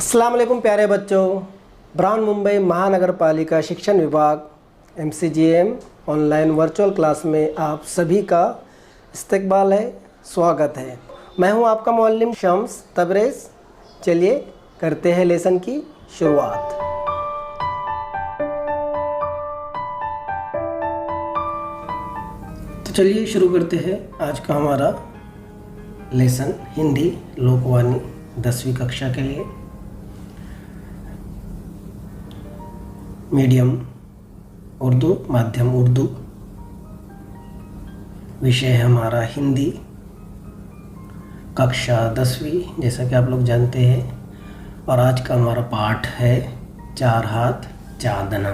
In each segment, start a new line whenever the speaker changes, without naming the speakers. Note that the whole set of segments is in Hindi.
अस्सलाम वालेकुम प्यारे बच्चों। ब्राउन मुंबई महानगर पालिका शिक्षण विभाग MCGM ऑनलाइन वर्चुअल क्लास में आप सभी का इस्तकबाल है, स्वागत है। मैं हूं आपका मुअल्लिम शम्स तबरेज़। चलिए करते हैं लेसन की शुरुआत। तो चलिए शुरू करते हैं आज का हमारा लेसन हिंदी लोकवाणी 10वीं कक्षा के लिए। मीडियम उर्दू, माध्यम उर्दू, विषय है हमारा हिंदी, कक्षा 10वीं जैसा कि आप लोग जानते हैं। और आज का हमारा पाठ है चार हाथ चांदना।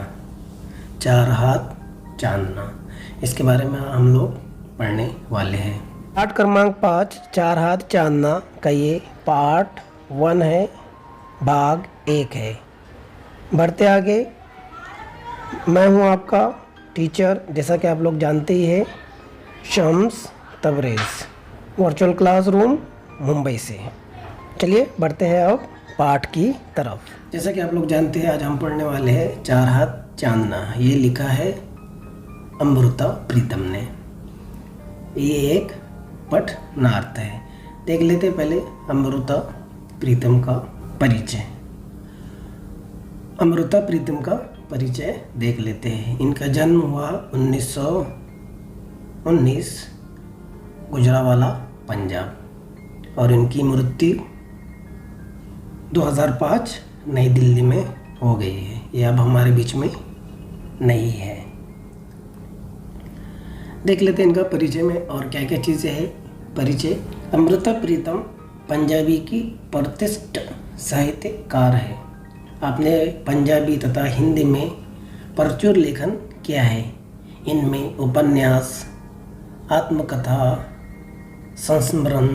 चार हाथ चांदना, इसके बारे में हम लोग पढ़ने वाले हैं। पाठ क्रमांक 5 चार हाथ चांदना का ये पार्ट 1 है, भाग 1 है। बढ़ते आगे, मैं हूं आपका टीचर, जैसा कि आप लोग जानते ही हैं, शम्स तबरेज़, वर्चुअल क्लासरूम मुंबई से। चलिए बढ़ते हैं अब पाठ की तरफ। जैसा कि आप लोग जानते हैं, आज हम पढ़ने वाले हैं चार हाथ चांदना। ये लिखा है अमृता प्रीतम ने। ये एक पठनार्थ है। देख लेते पहले अमृता प्रीतम का परिचय। अमृता प्रीतम का परिचय देख लेते हैं। इनका जन्म हुआ 1919 गुजरावाला पंजाब और इनकी मृत्यु 2005 नई दिल्ली में हो गई है। ये अब हमारे बीच में नहीं है। देख लेते हैं इनका परिचय में और क्या क्या चीज़ें हैं। परिचय, अमृता प्रीतम पंजाबी की प्रतिष्ठित साहित्यकार है। आपने पंजाबी तथा हिंदी में प्रचुर लेखन किया है। इनमें उपन्यास, आत्मकथा, संस्मरण,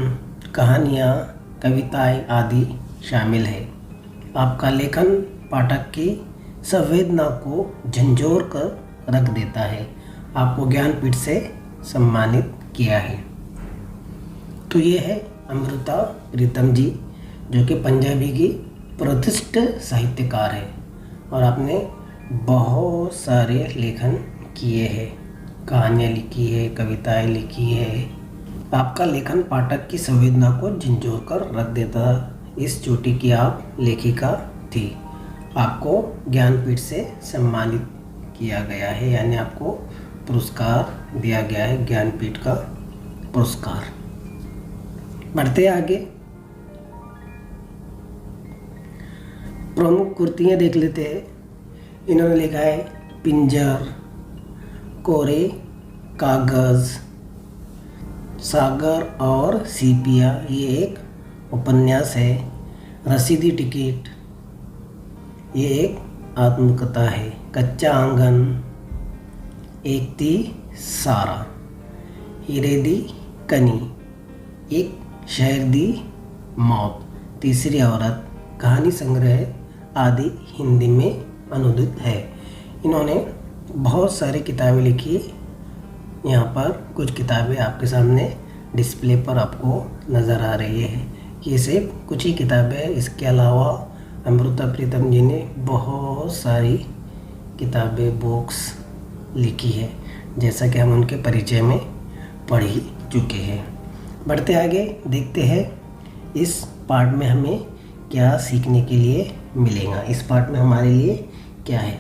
कहानियाँ, कविताएं आदि शामिल है। आपका लेखन पाठक की संवेदना को झंझोर कर रख देता है। आपको ज्ञानपीठ से सम्मानित किया है। तो ये है अमृता प्रीतम जी, जो कि पंजाबी की प्रतिष्ठित साहित्यकार है और आपने बहुत सारे लेखन किए हैं, कहानियाँ लिखी है, कविताएं लिखी है। आपका लेखन पाठक की संवेदना को झंझोर कर रख देता। इस चोटी की आप लेखिका थी। आपको ज्ञानपीठ से सम्मानित किया गया है, यानी आपको पुरस्कार दिया गया है, ज्ञानपीठ का पुरस्कार। बढ़ते आगे, प्रमुख कृतियाँ देख लेते हैं। इन्होंने लिखा है पिंजर, कोरे कागज़, सागर और सीपिया, ये एक उपन्यास है। रसीदी टिकट, ये एक आत्मकथा है। कच्चा आंगन, एक थी सारा, हीरे दी कनी, एक शहर दी मौत, तीसरी औरत, कहानी संग्रह आदि हिंदी में अनुदित है। इन्होंने बहुत सारी किताबें लिखी। यहाँ पर कुछ किताबें आपके सामने डिस्प्ले पर आपको नज़र आ रही है। ये सिर्फ कुछ ही किताबें हैं। इसके अलावा अमृता प्रीतम जी ने बहुत सारी किताबें, बुक्स लिखी है, जैसा कि हम उनके परिचय में पढ़ ही चुके हैं। बढ़ते आगे, देखते हैं इस पाठ में हमें क्या सीखने के लिए मिलेगा। इस पाठ में हमारे लिए क्या है।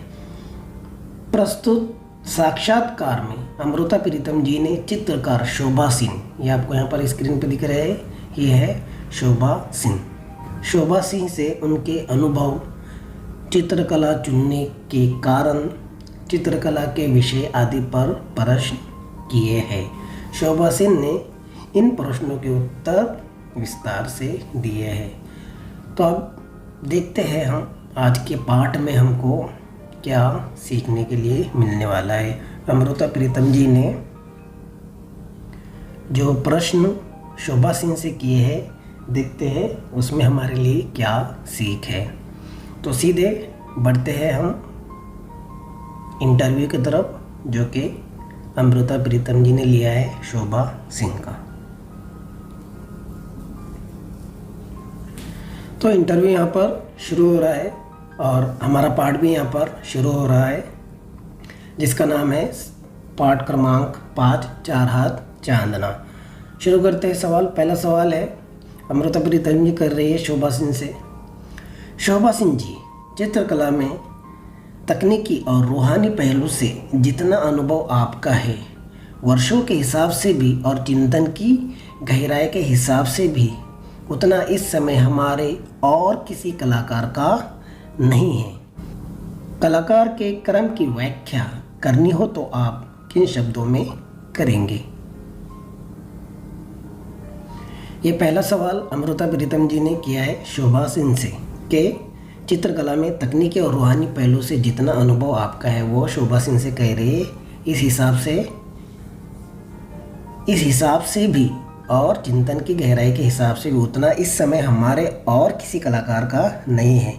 प्रस्तुत साक्षात्कार में अमृता प्रीतम जी ने चित्रकार शोभा सिंह, ये आपको यहाँ पर स्क्रीन पर दिख रहे हैं, ये है शोभा सिंह। शोभा सिंह से उनके अनुभव, चित्रकला चुनने के कारण, चित्रकला के विषय आदि पर प्रश्न किए हैं। शोभा सिंह ने इन प्रश्नों के उत्तर विस्तार से दिए हैं। तो अब देखते हैं हम आज के पाठ में हमको क्या सीखने के लिए मिलने वाला है। अमृता प्रीतम जी ने जो प्रश्न शोभा सिंह से किए हैं, देखते हैं उसमें हमारे लिए क्या सीख है। तो सीधे बढ़ते हैं हम इंटरव्यू की तरफ, जो कि अमृता प्रीतम जी ने लिया है शोभा सिंह का। तो इंटरव्यू यहाँ पर शुरू हो रहा है और हमारा पाठ भी यहाँ पर शुरू हो रहा है, जिसका नाम है पाठ क्रमांक 5 चार हाथ चांदना। शुरू करते हैं सवाल। पहला सवाल है, अमृता प्रीतम जी कर रही है शोभा सिंह से। शोभा सिंह जी, चित्रकला में तकनीकी और रूहानी पहलू से जितना अनुभव आपका है, वर्षों के हिसाब से भी और चिंतन की गहराई के हिसाब से भी उतना इस समय हमारे और किसी कलाकार का नहीं है। कलाकार के क्रम की व्याख्या करनी हो तो आप किन शब्दों में करेंगे? ये पहला सवाल अमृता प्रीतम जी ने किया है शोभा सिंह से कि चित्रकला में तकनीकी और रूहानी पहलू से जितना अनुभव आपका है वो शोभा सिंह से कह रही है। इस हिसाब से भी और चिंतन की गहराई के हिसाब से भी उतना इस समय हमारे और किसी कलाकार का नहीं है।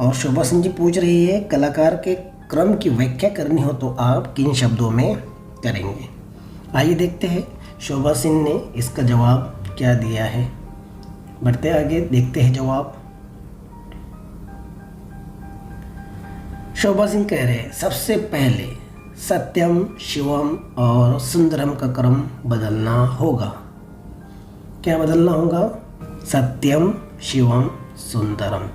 और शोभा सिंह जी पूछ रही है कलाकार के क्रम की व्याख्या करनी हो तो आप किन शब्दों में करेंगे? आइए देखते हैं शोभा सिंह ने इसका जवाब क्या दिया है। बढ़ते आगे, देखते हैं जवाब। शोभा सिंह कह रहे हैं, सबसे पहले सत्यम, शिवम और सुंदरम का क्रम बदलना होगा। क्या बदलना होगा? सत्यम, शिवम, सुंदरम।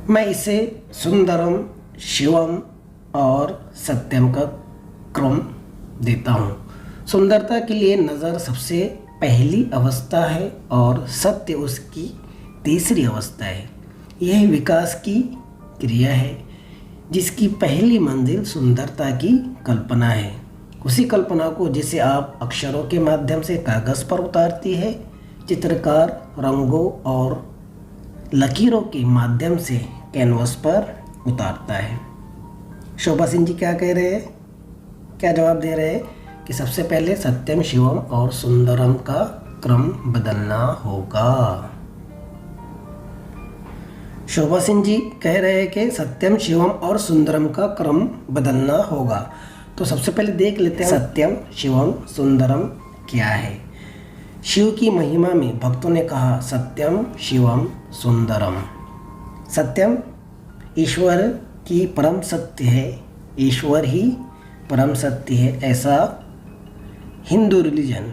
मैं इसे सुंदरम, शिवम और सत्यम का क्रम देता हूँ। सुंदरता के लिए नज़र सबसे पहली अवस्था है और सत्य उसकी तीसरी अवस्था है। यह विकास की क्रिया है जिसकी पहली मंजिल सुंदरता की कल्पना है। उसी कल्पना को जिसे आप अक्षरों के माध्यम से कागज़ पर उतारती है, चित्रकार रंगों और लकीरों के माध्यम से कैनवस पर उतारता है। शोभा सिंह जी क्या कह रहे हैं, क्या जवाब दे रहे हैं कि सबसे पहले सत्यम, शिवम और सुंदरम का क्रम बदलना होगा। शोभा सिंह जी कह रहे हैं कि सत्यम, शिवम और सुंदरम का क्रम बदलना होगा। तो सबसे पहले देख लेते हैं सत्यम, शिवम, सुंदरम क्या है। शिव की महिमा में भक्तों ने कहा सत्यम, शिवम, सुंदरम। सत्यम ईश्वर की परम सत्य है, ईश्वर ही परम सत्य है, ऐसा हिंदू रिलीजन,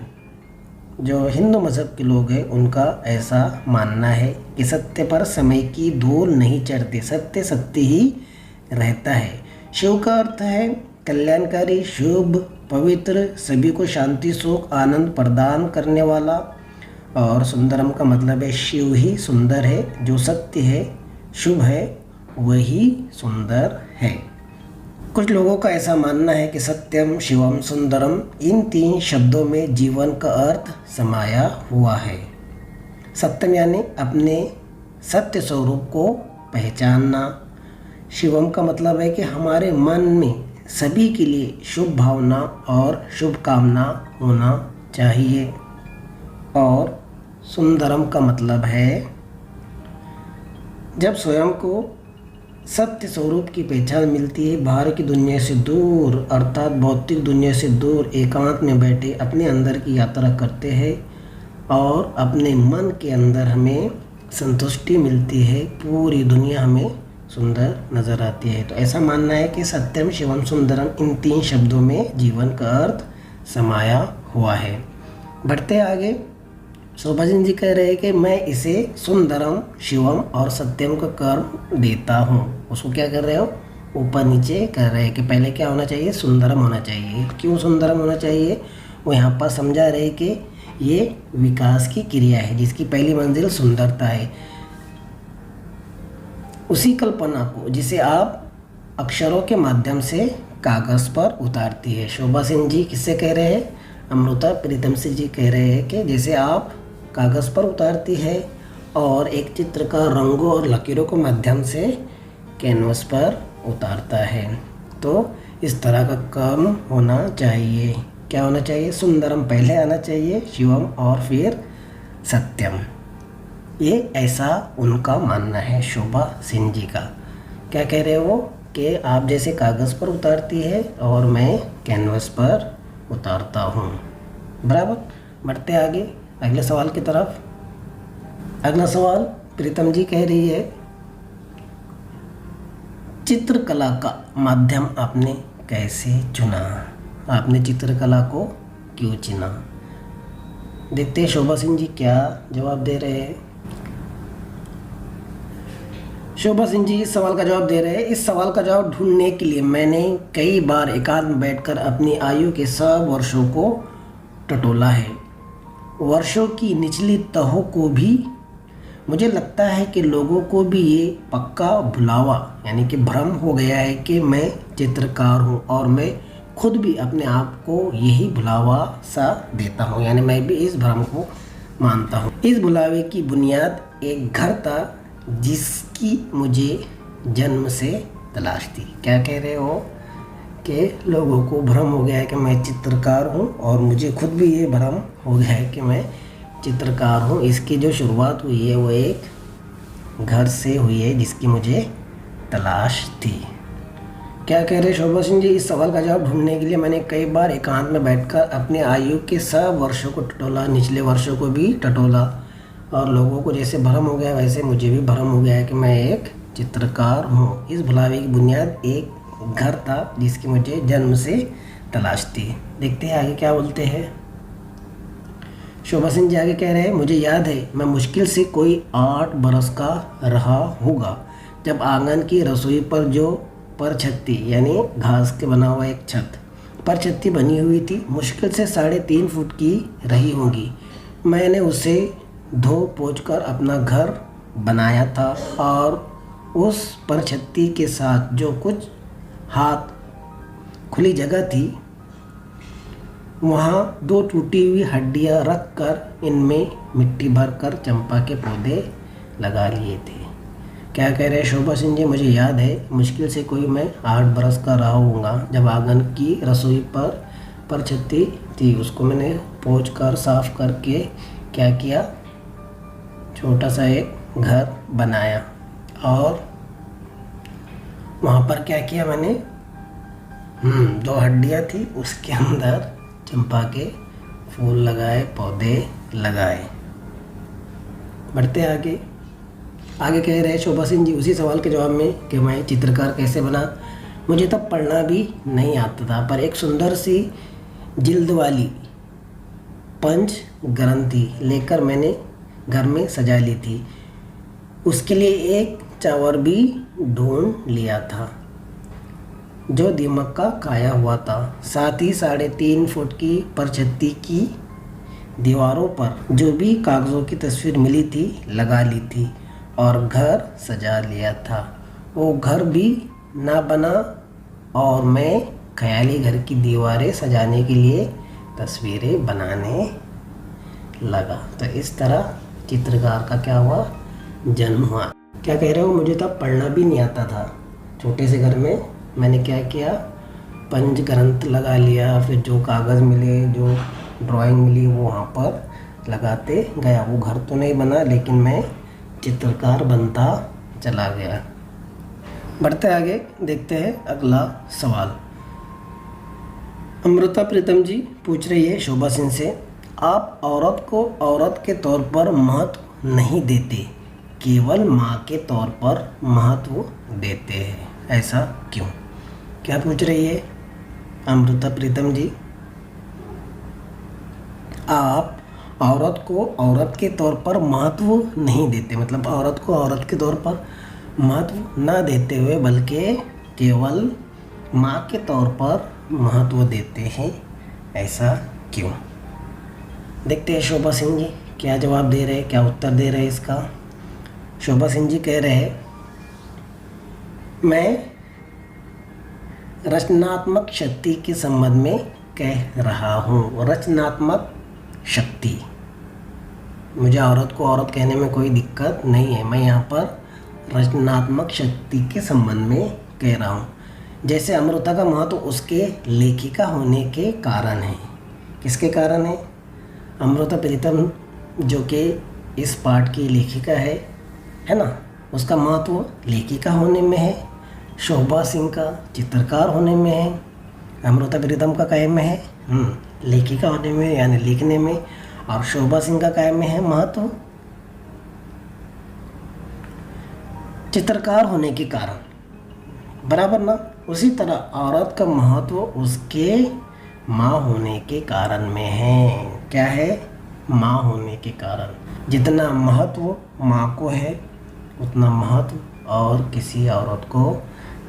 जो हिंदू मज़हब के लोग हैं उनका ऐसा मानना है कि सत्य पर समय की धूल नहीं चढ़ती, सत्य सत्य ही रहता है। शिव का अर्थ है कल्याणकारी, शुभ, पवित्र, सभी को शांति, सुख, आनंद प्रदान करने वाला। और सुंदरम का मतलब है शिव ही सुंदर है, जो सत्य है, शुभ है, वही सुंदर है। कुछ लोगों का ऐसा मानना है कि सत्यम, शिवम, सुंदरम इन तीन शब्दों में जीवन का अर्थ समाया हुआ है। सत्यम यानी अपने सत्य स्वरूप को पहचानना। शिवम का मतलब है कि हमारे मन में सभी के लिए शुभ भावना और शुभ कामना होना चाहिए। और सुंदरम का मतलब है जब स्वयं को सत्य स्वरूप की पहचान मिलती है, बाहर की दुनिया से दूर अर्थात भौतिक दुनिया से दूर एकांत में बैठे अपने अंदर की यात्रा करते हैं और अपने मन के अंदर हमें संतुष्टि मिलती है, पूरी दुनिया हमें सुंदर नज़र आती है। तो ऐसा मानना है कि सत्यम, शिवम, सुंदरम इन तीन शब्दों में जीवन का अर्थ समाया हुआ है। बढ़ते आगे, शोभा सिंह जी कह रहे हैं कि मैं इसे सुंदरम, शिवम और सत्यम का क्रम देता हूँ। उसको क्या कर रहे हो, ऊपर नीचे कर रहे हैं कि पहले क्या होना चाहिए, सुंदरम होना चाहिए। क्यों सुंदरम होना चाहिए, वो यहाँ पर समझा रहे कि ये विकास की क्रिया है जिसकी पहली मंजिल सुंदरता है। उसी कल्पना को जिसे आप अक्षरों के माध्यम से कागज़ पर उतारती है। शोभा सिंह जी किससे कह रहे हैं, अमृता प्रीतम से जी कह रहे हैं कि जैसे आप कागज़ पर उतारती है और एक चित्र का रंगों और लकीरों के माध्यम से कैनवस पर उतारता है, तो इस तरह का क्रम होना चाहिए। क्या होना चाहिए, सुंदरम पहले आना चाहिए, शिवम और फिर सत्यम। ये ऐसा उनका मानना है शोभा सिंह जी का। क्या कह रहे हो कि आप जैसे कागज़ पर उतारती है और मैं कैनवस पर उतारता हूँ। बराबर। बढ़ते आगे अगले सवाल की तरफ। अगला सवाल प्रीतम जी कह रही है, चित्रकला का माध्यम आपने कैसे चुना? आपने चित्रकला को क्यों चुना? देखते हैं शोभा सिंह जी क्या जवाब दे रहे हैं। शोभा सिंह जी इस सवाल का जवाब दे रहे हैं, इस सवाल का जवाब ढूंढने के लिए मैंने कई बार एकांत में बैठकर अपनी आयु के सब वर्षों को टटोला है, वर्षों की निचली तहों को भी। मुझे लगता है कि लोगों को भी ये पक्का भुलावा यानी कि भ्रम हो गया है कि मैं चित्रकार हूँ, और मैं खुद भी अपने आप को यही भुलावा सा देता हूँ, यानी मैं भी इस भ्रम को मानता हूँ। इस भुलावे की बुनियाद एक घर था जिसकी मुझे जन्म से तलाश थी। क्या कह रहे हो कि लोगों को भ्रम हो गया है कि मैं चित्रकार हूँ, और मुझे खुद भी ये भ्रम हो गया है कि मैं चित्रकार हूँ। इसकी जो शुरुआत हुई है वो एक घर से हुई है जिसकी मुझे तलाश थी। क्या कह रहे शोभा सिंह जी, इस सवाल का जवाब ढूंढने के लिए मैंने कई बार एकांत में बैठकर अपने आयु के सब वर्षों को टटोला, निचले वर्षों को भी टटोला, और लोगों को जैसे भ्रम हो गया वैसे मुझे भी भ्रम हो गया है कि मैं एक चित्रकार हूँ। इस भुलावे की बुनियाद एक घर था जिसकी मुझे जन्म से तलाश थी। देखते हैं आगे क्या बोलते हैं। शोभा सिंह जी आगे कह रहे हैं, मुझे याद है मैं मुश्किल से कोई 8 बरस का रहा होगा जब आंगन की रसोई पर जो परछत्ती यानी घास के बना हुआ एक छत परछत्ती बनी हुई थी, मुश्किल से 3.5 फुट की रही होगी। मैंने उसे धो पोंछ कर अपना घर बनाया था, और उस परछत्ती के साथ जो कुछ हाथ खुली जगह थी वहाँ 2 टूटी हुई हड्डियाँ रख कर इनमें मिट्टी भर कर चंपा के पौधे लगा लिए थे। क्या कह रहे हैं शोभा सिंह जी, मुझे याद है मुश्किल से कोई मैं 8 बरस का रहा होऊंगा जब आंगन की रसोई पर परछत्ती थी, उसको मैंने पोंछ कर साफ करके क्या किया, छोटा सा एक घर बनाया, और वहाँ पर क्या किया मैंने 2 हड्डियाँ थी उसके अंदर चंपा के फूल लगाए, पौधे लगाए। बढ़ते आगे। आगे कह रहे हैं शोभा सिंह जी उसी सवाल के जवाब में कि मैं चित्रकार कैसे बना। मुझे तब पढ़ना भी नहीं आता था, पर एक सुंदर सी जिल्द वाली पंच ग्रंथि लेकर मैंने घर में सजा ली थी। उसके लिए एक चावर भी ढूंढ लिया था जो दीमक का खाया हुआ था। साथ ही 3.5 फुट की परछत्ती की दीवारों पर जो भी कागज़ों की तस्वीर मिली थी लगा ली थी, और घर सजा लिया था। वो घर भी ना बना और मैं ख्याली घर की दीवारें सजाने के लिए तस्वीरें बनाने लगा। तो इस तरह चित्रकार का क्या हुआ, जन्म हुआ। क्या कह रहे हो, मुझे तब पढ़ना भी नहीं आता था। छोटे से घर में मैंने क्या किया, पंच ग्रंथ लगा लिया, फिर जो कागज़ मिले, जो ड्राइंग मिली वो वहाँ पर लगाते गया। वो घर तो नहीं बना लेकिन मैं चित्रकार बनता चला गया। बढ़ते आगे, देखते हैं अगला सवाल। अमृता प्रीतम जी पूछ रही है शोभा सिंह से, आप औरत को औरत के तौर पर महत्व नहीं देते, केवल माँ के तौर पर महत्व देते हैं, ऐसा क्यों? क्या पूछ रही है अमृता प्रीतम जी? आप औरत को औरत के तौर पर महत्व नहीं देते, मतलब औरत को औरत के तौर पर महत्व ना देते हुए बल्कि केवल माँ के तौर पर महत्व देते हैं, ऐसा क्यों? देखते हैं शोभा सिंह जी क्या जवाब दे रहे हैं, क्या उत्तर दे रहे हैं इसका। शोभा सिंह जी कह रहे हैं, मैं रचनात्मक शक्ति के संबंध में कह रहा हूँ। रचनात्मक शक्ति, मुझे औरत को औरत कहने में कोई दिक्कत नहीं है, मैं यहाँ पर रचनात्मक शक्ति के संबंध में कह रहा हूँ। जैसे अमृता का महत्व उसके लेखिका होने के कारण है। किसके कारण है? अमृता प्रीतम जो कि इस पाठ की लेखिका है ना, उसका महत्व लेखिका होने में है। शोभा सिंह का चित्रकार होने में है। अमृता प्रीतम का काय में है लेखिका होने में यानी लिखने में, और शोभा सिंह का काय में है महत्व चित्रकार होने के कारण, बराबर ना। उसी तरह औरत का महत्व उसके माँ होने के कारण में है। क्या है? माँ होने के कारण। जितना महत्व माँ को है उतना महत्व और किसी औरत को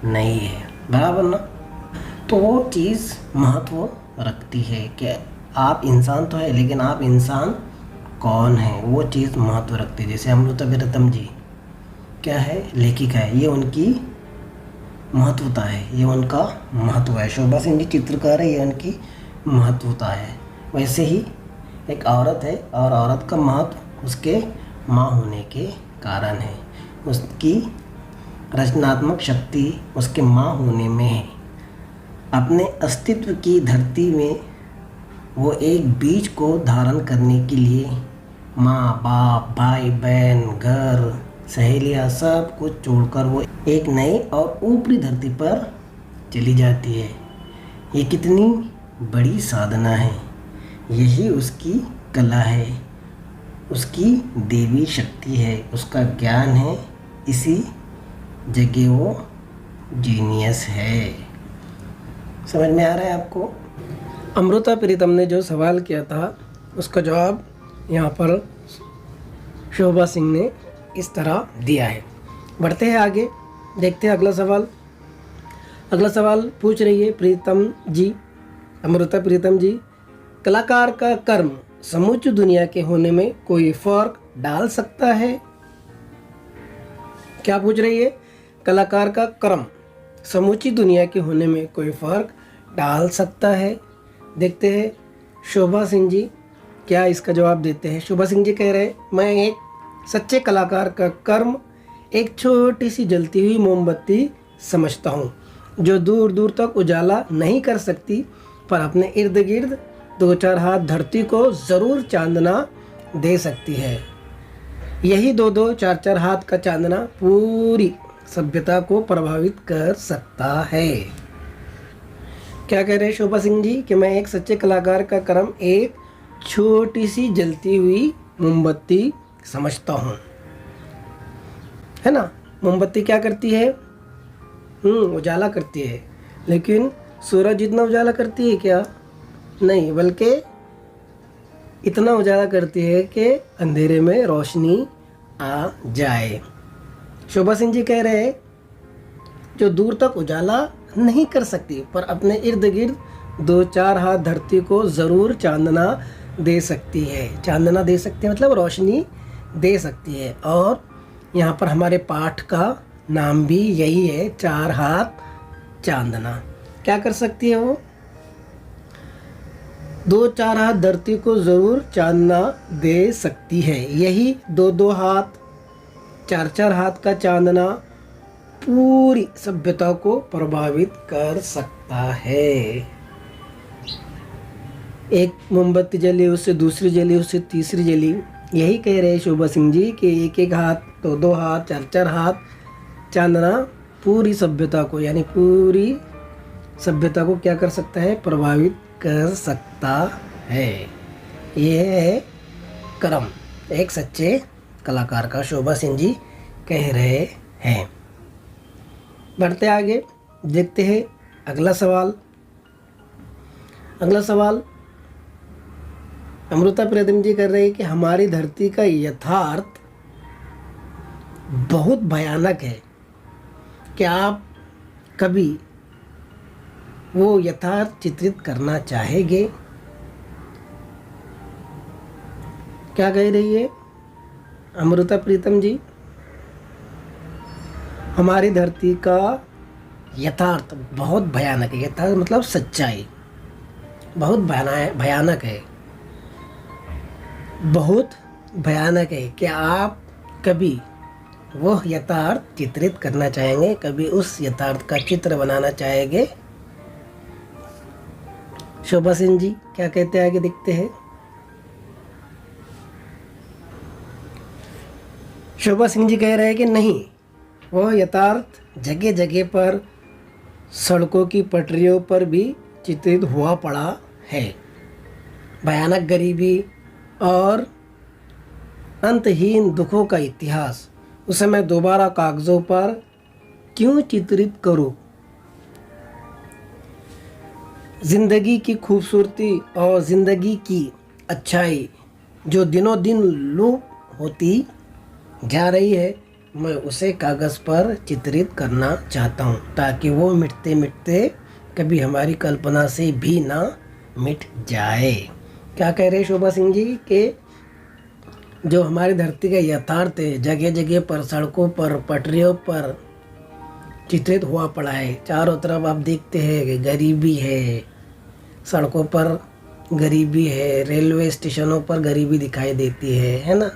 नहीं है, बराबर ना। तो वो चीज़ महत्व रखती है कि आप इंसान तो है, लेकिन आप इंसान कौन है, वो चीज़ महत्व रखती है। जैसे अमृता प्रीतम जी क्या है? लेखिका है, ये उनकी महत्वता है, ये उनका महत्व है। शोभा सिंह जी चित्रकार है, ये उनकी महत्वता है। वैसे ही एक औरत है और औरत का महत्व उसके माँ होने के कारण है। उसकी रचनात्मक शक्ति उसके माँ होने में है। अपने अस्तित्व की धरती में वो एक बीज को धारण करने के लिए माँ बाप भाई बहन घर सहेलियाँ सब कुछ छोड़कर वो एक नई और ऊपरी धरती पर चली जाती है। ये कितनी बड़ी साधना है। यही उसकी कला है, उसकी देवी शक्ति है, उसका ज्ञान है। इसी जगह वो जीनियस है। समझ में आ रहा है आपको? अमृता प्रीतम ने जो सवाल किया था उसका जवाब यहाँ पर शोभा सिंह ने इस तरह दिया है। बढ़ते हैं आगे, देखते हैं अगला सवाल। अगला सवाल पूछ रही है प्रीतम जी, अमृता प्रीतम जी, कलाकार का कर्म समूची दुनिया के होने में कोई फर्क डाल सकता है? क्या पूछ रही है? कलाकार का कर्म समूची दुनिया के होने में कोई फर्क डाल सकता है? देखते हैं शोभा सिंह जी क्या इसका जवाब देते हैं। शोभा सिंह जी कह रहे हैं, मैं एक सच्चे कलाकार का कर्म एक छोटी सी जलती हुई मोमबत्ती समझता हूँ, जो दूर दूर तक उजाला नहीं कर सकती, पर अपने इर्द गिर्द दो चार हाथ धरती को ज़रूर चांदना दे सकती है। यही दो दो चार चार हाथ का चांदना पूरी सभ्यता को प्रभावित कर सकता है। क्या कह रहे हैं शोभा सिंह जी कि मैं एक सच्चे कलाकार का कर्म एक छोटी सी जलती हुई मोमबत्ती समझता हूँ, है ना। मोमबत्ती क्या करती है? उजाला करती है, लेकिन सूरज जितना उजाला करती है क्या? नहीं, बल्कि इतना उजाला करती है कि अंधेरे में रोशनी आ जाए। शोभा सिंह जी कह रहे हैं जो दूर तक उजाला नहीं कर सकती, पर अपने इर्द गिर्द दो चार हाथ धरती को ज़रूर चांदना दे सकती है। चांदना दे सकती है मतलब रोशनी दे सकती है। और यहाँ पर हमारे पाठ का नाम भी यही है, चार हाथ चांदना। क्या कर सकती है वो? दो चार हाथ धरती को ज़रूर चांदना दे सकती है। यही दो दो हाथ चार चार हाथ का चांदना पूरी सभ्यता को प्रभावित कर सकता है। एक मोमबत्ती जली, उससे दूसरी जली, उससे तीसरी जली। यही कह रहे हैं शोभा सिंह जी कि एक एक हाथ दो दो हाथ चार चार हाथ चांदना पूरी सभ्यता को, यानी पूरी सभ्यता को क्या कर सकता है? प्रभावित कर सकता है। यह है कर्म एक सच्चे कलाकार का, शोभा सिंह जी कह रहे हैं। बढ़ते आगे, देखते हैं अगला सवाल। अगला सवाल अमृता प्रीतम जी कर रहे हैं कि हमारी धरती का यथार्थ बहुत भयानक है। क्या आप कभी वो यथार्थ चित्रित करना चाहेंगे? क्या कह रही है अमृता प्रीतम जी? हमारी धरती का यथार्थ बहुत भयानक है। यथार्थ मतलब सच्चाई, बहुत भयानक है, बहुत भयानक है। क्या आप कभी वह यथार्थ चित्रित करना चाहेंगे? कभी उस यथार्थ का चित्र बनाना चाहेंगे? शोभा सिंह जी क्या कहते हैं आगे देखते हैं। शोभा सिंह जी कह रहे हैं कि नहीं, वह यथार्थ जगह जगह पर सड़कों की पटरियों पर भी चित्रित हुआ पड़ा है। भयानक गरीबी और अंतहीन दुखों का इतिहास उसे मैं दोबारा कागज़ों पर क्यों चित्रित करूं? ज़िंदगी की खूबसूरती और ज़िंदगी की अच्छाई जो दिनों दिन लुप्त होती जा रही है, मैं उसे कागज़ पर चित्रित करना चाहता हूँ ताकि वो मिटते मिटते कभी हमारी कल्पना से भी ना मिट जाए। क्या कह रहे शोभा सिंह जी के जो हमारी धरती का यथार्थ है, जगह जगह पर, सड़कों पर, पटरियों पर चित्रित हुआ पड़ा है। चारों तरफ आप देखते हैं कि गरीबी है, सड़कों पर गरीबी है, रेलवे स्टेशनों पर गरीबी दिखाई देती है ना।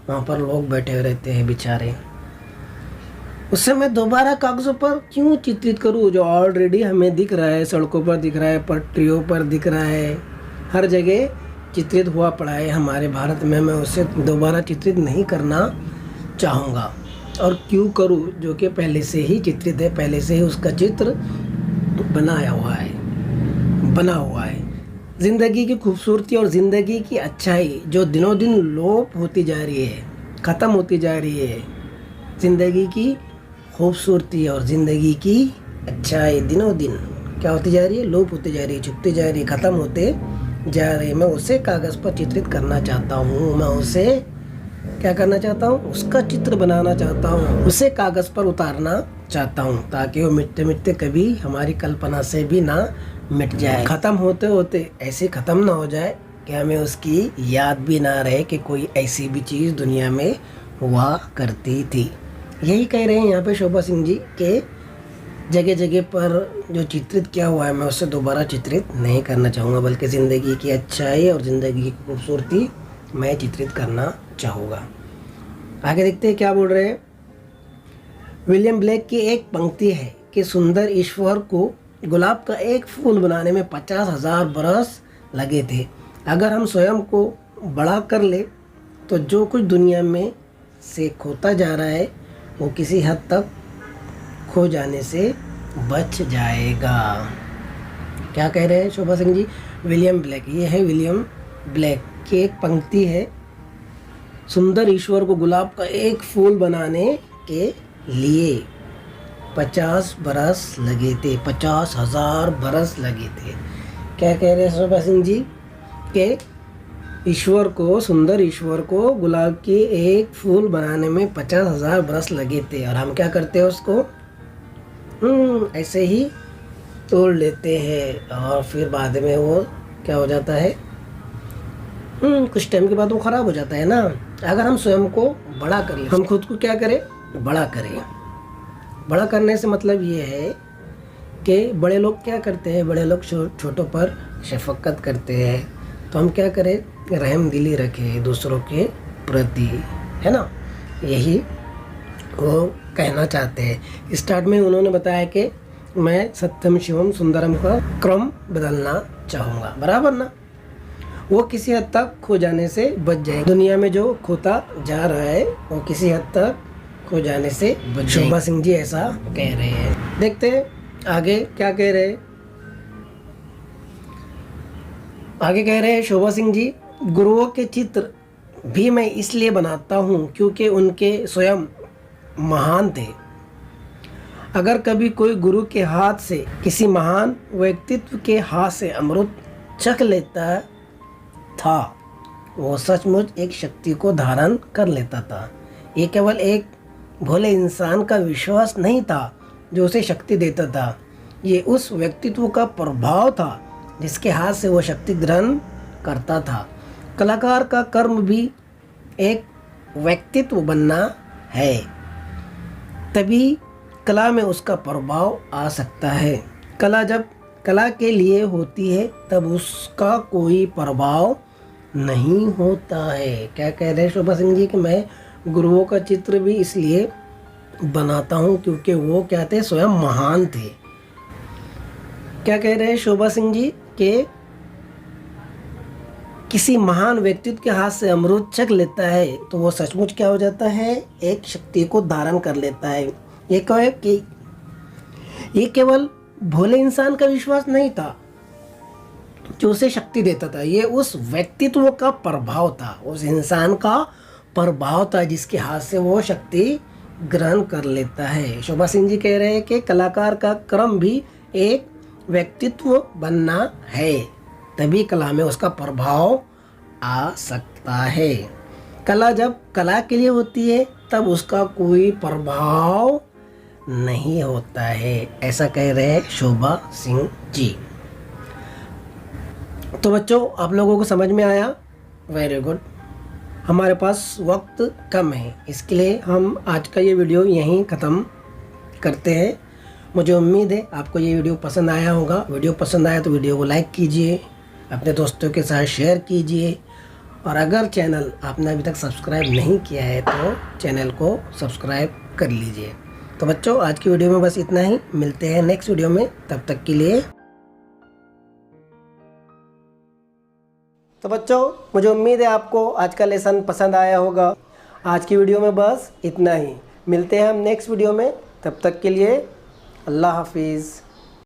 वहाँ पर लोग बैठे रहते हैं बेचारे। उससे मैं दोबारा कागज़ों पर क्यों चित्रित करूँ जो ऑलरेडी हमें दिख रहा है, सड़कों पर दिख रहा है, पटरियों पर दिख रहा है, हर जगह चित्रित हुआ पड़ा है हमारे भारत में। मैं उसे दोबारा चित्रित नहीं करना चाहूँगा। और क्यों करूँ जो कि पहले से ही चित्रित है, पहले से ही उसका चित्र बनाया हुआ है। ज़िंदगी की खूबसूरती और ज़िंदगी की अच्छाई जो दिनों दिन लोप होती जा रही है, ख़त्म होती जा रही है। ज़िंदगी की खूबसूरती और ज़िंदगी की अच्छाई दिनों दिन क्या होती जा रही है? लोप होती जा रही है, छुपती जा रही है, ख़त्म होते जा रही है। मैं उसे कागज़ पर चित्रित करना चाहता हूँ। मैं उसे क्या करना चाहता हूँ? उसका चित्र बनाना चाहता हूँ, उसे कागज़ पर उतारना चाहता हूँ ताकि वो मिटते मिटते कभी हमारी कल्पना से भी ना मिट जाए, ख़त्म होते होते ऐसे ख़त्म ना हो जाए कि हमें उसकी याद भी ना रहे कि कोई ऐसी भी चीज़ दुनिया में हुआ करती थी। यही कह रहे हैं यहाँ पे शोभा सिंह जी के जगह जगह पर जो चित्रित किया हुआ है मैं उससे दोबारा चित्रित नहीं करना चाहूँगा, बल्कि ज़िंदगी की अच्छाई और ज़िंदगी की खूबसूरती मैं चित्रित करना चाहूँगा। आगे देखते हैं क्या बोल रहे हैं। विलियम ब्लेक की एक पंक्ति है कि सुंदर ईश्वर को गुलाब का एक फूल बनाने में 50,000 बरस लगे थे। अगर हम स्वयं को बड़ा कर ले तो जो कुछ दुनिया में से खोता जा रहा है वो किसी हद तक खो जाने से बच जाएगा। क्या कह रहे हैं शोभा सिंह जी? विलियम ब्लेक, ये है विलियम ब्लेक की एक पंक्ति है, सुंदर ईश्वर को गुलाब का एक फूल बनाने के लिए 50 बरस लगे थे, 50,000 बरस लगे थे। क्या कह रहे हैं शोभा सिंह जी के ईश्वर को, सुंदर ईश्वर को गुलाब के एक फूल बनाने में 50,000 बरस लगे थे और हम क्या करते हैं उसको ऐसे ही तोड़ लेते हैं और फिर बाद में वो क्या हो जाता है, कुछ टाइम के बाद वो ख़राब हो जाता है ना। अगर हम स्वयं को बड़ा कर ले, हम खुद को क्या करें, बड़ा करें। बड़ा करने से मतलब ये है कि बड़े लोग क्या करते हैं, बड़े लोग छोटों पर शफकत करते हैं, तो हम क्या करें, रहम दिली रखें दूसरों के प्रति, है ना। यही वो कहना चाहते हैं। स्टार्ट में उन्होंने बताया कि मैं सत्यम शिवम सुंदरम का क्रम बदलना चाहूँगा, बराबर ना। वो किसी हद तक खो जाने से बच जाए। दुनिया में जो खोता जा रहा है वो किसी हद तक खो जाने से बच जाए। शोभा सिंह जी ऐसा कह रहे हैं। देखते हैं आगे क्या कह रहे हैं। आगे कह रहे हैं शोभा सिंह जी, गुरुओं के चित्र भी मैं इसलिए बनाता हूँ क्योंकि उनके स्वयं महान थे। अगर कभी कोई गुरु के हाथ से, किसी महान व्यक्तित्व के हाथ से अमृत चख लेता था, वो सचमुच एक शक्ति को धारण कर लेता था। ये केवल एक भोले इंसान का विश्वास नहीं था जो उसे शक्ति देता था, ये उस व्यक्तित्व का प्रभाव था जिसके हाथ से वो शक्ति ग्रहण करता था। कलाकार का कर्म भी एक व्यक्तित्व बनना है, तभी कला में उसका प्रभाव आ सकता है। कला जब कला के लिए होती है तब उसका कोई प्रभाव नहीं होता है। क्या कह रहे हैं शोभा सिंह जी कि मैं गुरुओं का चित्र भी इसलिए बनाता हूँ क्योंकि वो क्या थे, स्वयं महान थे। क्या कह रहे हैं शोभा सिंह जी कि किसी महान व्यक्तित्व के हाथ से अमृत चख लेता है तो वो सचमुच क्या हो जाता है, एक शक्ति को धारण कर लेता है। ये कहे कि ये केवल भोले इंसान का विश्वास नहीं था जो उसे शक्ति देता था, ये उस व्यक्तित्व का प्रभाव था, उस इंसान का प्रभाव था जिसके हाथ से वो शक्ति ग्रहण कर लेता है। शोभा सिंह जी कह रहे हैं कि कलाकार का क्रम भी एक व्यक्तित्व बनना है, तभी कला में उसका प्रभाव आ सकता है। कला जब कला के लिए होती है तब उसका कोई प्रभाव नहीं होता है, ऐसा कह रहे हैं शोभा सिंह जी। तो बच्चों, आप लोगों को समझ में आया? Very good. हमारे पास वक्त कम है, इसके लिए हम आज का ये वीडियो यहीं ख़त्म करते हैं। मुझे उम्मीद है आपको ये वीडियो पसंद आया होगा। वीडियो पसंद आया तो वीडियो को लाइक कीजिए, अपने दोस्तों के साथ शेयर कीजिए, और अगर चैनल आपने अभी तक सब्सक्राइब नहीं किया है तो चैनल को सब्सक्राइब कर लीजिए। तो बच्चों, आज की वीडियो में बस इतना ही। मिलते हैं नेक्स्ट वीडियो में, तब तक के लिए। तो बच्चों, मुझे उम्मीद है आपको आज का लेसन पसंद आया होगा। आज की वीडियो में बस इतना ही। मिलते हैं हम नेक्स्ट वीडियो में, तब तक के लिए अल्लाह हाफिज़।